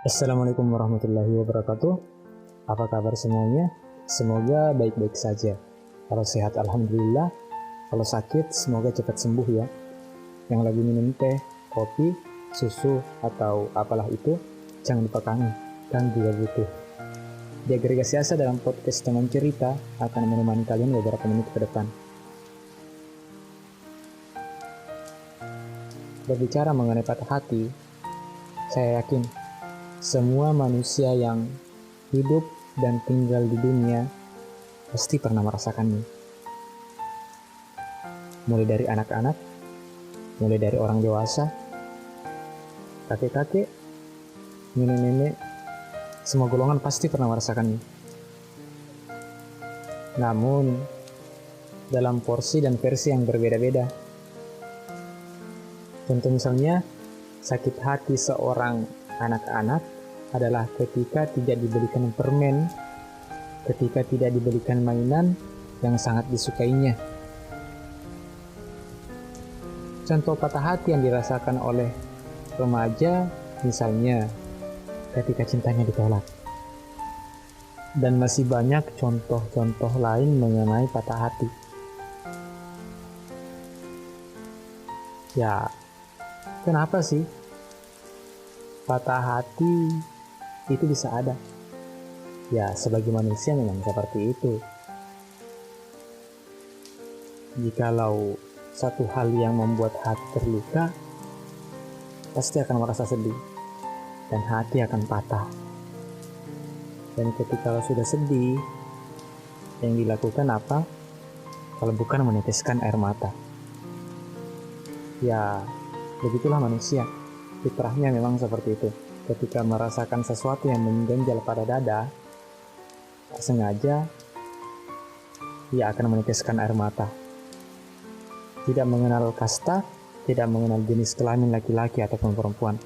Assalamualaikum warahmatullahi wabarakatuh. Apa kabar semuanya? Semoga baik-baik saja. Kalau sehat alhamdulillah. Kalau sakit semoga cepat sembuh ya. Yang lagi minum teh, kopi, susu atau apalah itu, jangan dipekangi, kan juga butuh. Di Agregasi Asa dalam podcast teman cerita akan menemani kalian beberapa menit ke depan. Berbicara mengenai patah hati, saya yakin semua manusia yang hidup dan tinggal di dunia pasti pernah merasakannya. Mulai dari anak-anak, mulai dari orang dewasa, kakek-kakek, nenek-nenek, semua golongan pasti pernah merasakannya. Namun, dalam porsi dan versi yang berbeda-beda. Contoh misalnya, sakit hati seorang anak-anak adalah ketika tidak diberikan permen, ketika tidak diberikan mainan yang sangat disukainya. Contoh patah hati yang dirasakan oleh remaja, misalnya ketika cintanya ditolak. Dan masih banyak contoh-contoh lain mengenai patah hati. Ya, kenapa sih patah hati itu bisa ada? Ya, sebagai manusia memang seperti itu. Jikalau satu hal yang membuat hati terluka, pasti akan merasa sedih dan hati akan patah. Dan ketika sudah sedih, yang dilakukan apa? Kalau bukan meneteskan air mata. Ya, begitulah manusia. Fitrahnya memang seperti itu. Ketika merasakan sesuatu yang mengganjal pada dada, tak sengaja, ia akan meneteskan air mata. Tidak mengenal kasta, tidak mengenal jenis kelamin laki-laki ataupun perempuan.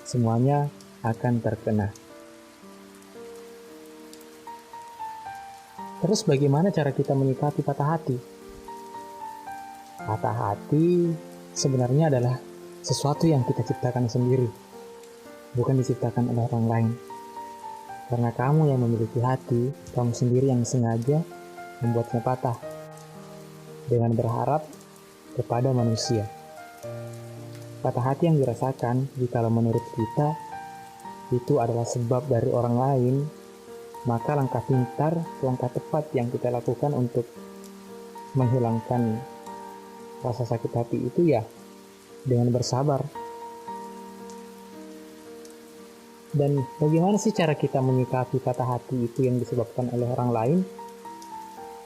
Semuanya akan terkena. Terus bagaimana cara kita menyikapi patah hati? Patah hati sebenarnya adalah sesuatu yang kita ciptakan sendiri, bukan diciptakan oleh orang lain. Karena kamu yang memiliki hati, kamu sendiri yang sengaja membuatnya patah dengan berharap kepada manusia. Patah hati yang dirasakan, jikalau menurut kita itu adalah sebab dari orang lain, maka langkah pintar, langkah tepat yang kita lakukan untuk menghilangkan rasa sakit hati itu ya dengan bersabar. Dan bagaimana sih cara kita menyikapi patah hati itu yang disebabkan oleh orang lain?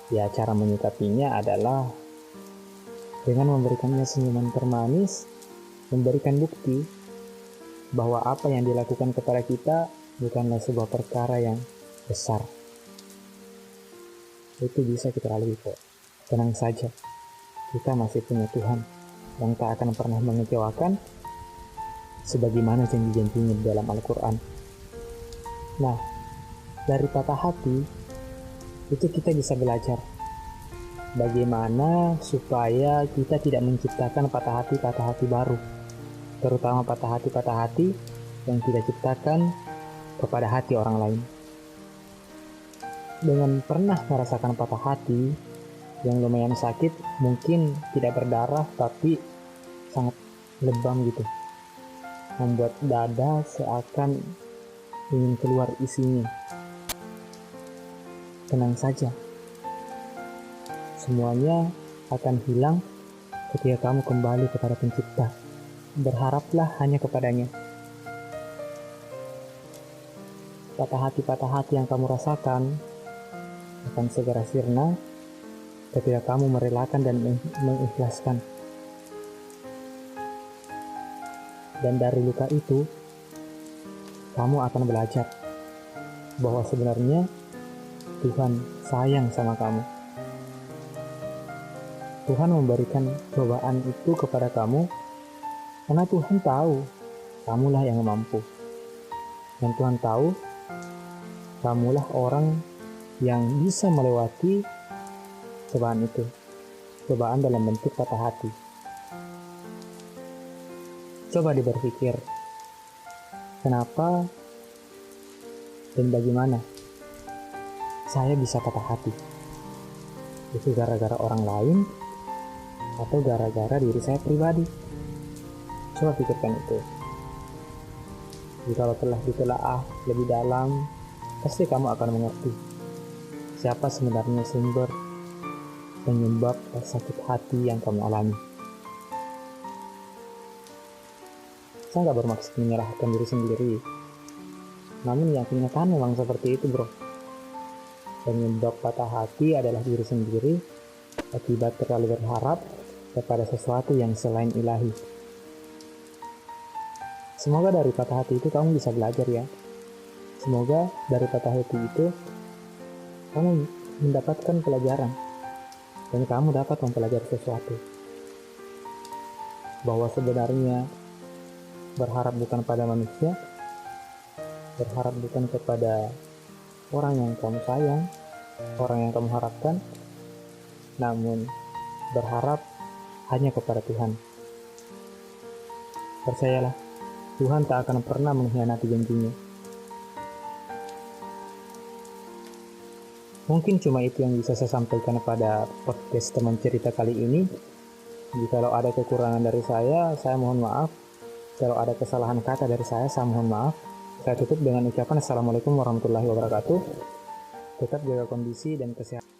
Ya, cara menyikapinya adalah dengan memberikannya senyuman termanis, memberikan bukti bahwa apa yang dilakukan kepada kita bukanlah sebuah perkara yang besar. Itu bisa kita lalui kok. Tenang saja, kita masih punya Tuhan yang tak akan pernah mengecewakan, sebagaimana janji-janjinya di dalam Al-Quran. Nah, dari patah hati itu kita bisa belajar bagaimana supaya kita tidak menciptakan patah hati baru, terutama patah hati yang kita ciptakan kepada hati orang lain. Dengan pernah merasakan patah hati yang lumayan sakit, mungkin tidak berdarah tapi sangat lebam gitu, membuat dada seakan ingin keluar isinya. Tenang saja, semuanya akan hilang ketika kamu kembali kepada Pencipta. Berharaplah hanya kepadanya. Patah hati yang kamu rasakan akan segera sirna ketika kamu merelakan dan mengikhlaskan. Dan dari luka itu, kamu akan belajar bahwa sebenarnya Tuhan sayang sama kamu. Tuhan memberikan cobaan itu kepada kamu karena Tuhan tahu kamulah yang mampu. Dan Tuhan tahu kamulah orang yang bisa melewati cobaan itu. Cobaan dalam bentuk patah hati. Coba diberpikir, kenapa Dan bagaimana saya bisa patah hati? Itu gara-gara orang lain atau gara-gara diri saya pribadi? Coba pikirkan itu. Jika telah ditelaah lebih dalam, pasti kamu akan mengerti siapa sebenarnya sumber penyebab sakit hati yang kamu alami. Saya nggak bermaksud menyalahkan diri sendiri, namun yang kenyataan memang seperti itu, bro. Penyebab patah hati adalah diri sendiri akibat terlalu berharap kepada sesuatu yang selain ilahi. Semoga dari patah hati itu kamu bisa belajar ya. Semoga dari patah hati itu kamu mendapatkan pelajaran dan kamu dapat mempelajari sesuatu. Bahwa sebenarnya berharap bukan pada manusia, berharap bukan kepada orang yang kamu sayang, orang yang kamu harapkan, namun berharap hanya kepada Tuhan. Percayalah, Tuhan tak akan pernah mengkhianati janjinya. Mungkin cuma itu yang bisa saya sampaikan pada podcast teman cerita kali ini. Jikalau ada kekurangan dari saya mohon maaf. Kalau ada kesalahan kata dari saya mohon maaf. Saya tutup dengan ucapan Assalamualaikum warahmatullahi wabarakatuh. Tetap jaga kondisi dan kesehatan.